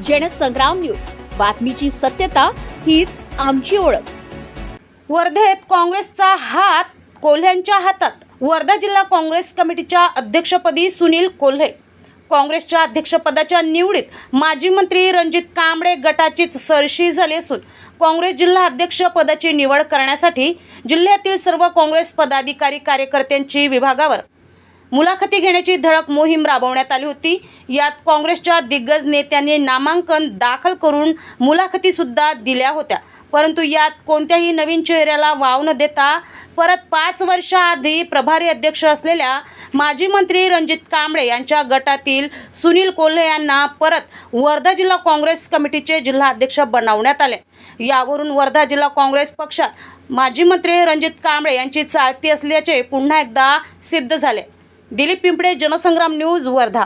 Jansangram news, बातमीची सत्यता हीच आमची ओळख। वर्धेत काँग्रेसचा हात कोल्ह्यांच्या हातात। वर्धा जिल्हा काँग्रेस कमिटीच्या अध्यक्षपदी सुनील कोल्हे। काँग्रेसच्या अध्यक्षपदाच्या निवडीत माजी मंत्री रणजित कांबळे गटाचीच सरशी झाली असून काँग्रेस जिल्हा अध्यक्ष पदाची निवड करण्यासाठी जिल्ह्यातील सर्व काँग्रेस पदाधिकारी कार्यकर्त्यांची विभागावर मुलाखती घेण्याची धडक मोहीम राबवण्यात आली होती। यात काँग्रेसच्या दिग्गज नेत्यांनी नामांकन दाखल करून मुलाखती सुद्धा दिल्या होत्या, परंतु यात कोणत्याही नवीन चेहऱ्याला वाव न देता परत 5 वर्षाआधी प्रभारी अध्यक्ष असलेल्या माजी मंत्री रणजित कांबळे यांच्या गटातील सुनील कोल्हे यांना परत वर्धा जिल्हा काँग्रेस कमिटीचे जिल्हा अध्यक्ष बनवण्यात आले। यावरून वर्धा जिल्हा काँग्रेस पक्षात माजी मंत्री रणजित कांबळे यांची चालती असल्याचे पुन्हा एकदा सिद्ध झाले। दिलीप पिंपळे, जनसंग्राम न्यूज, वर्धा।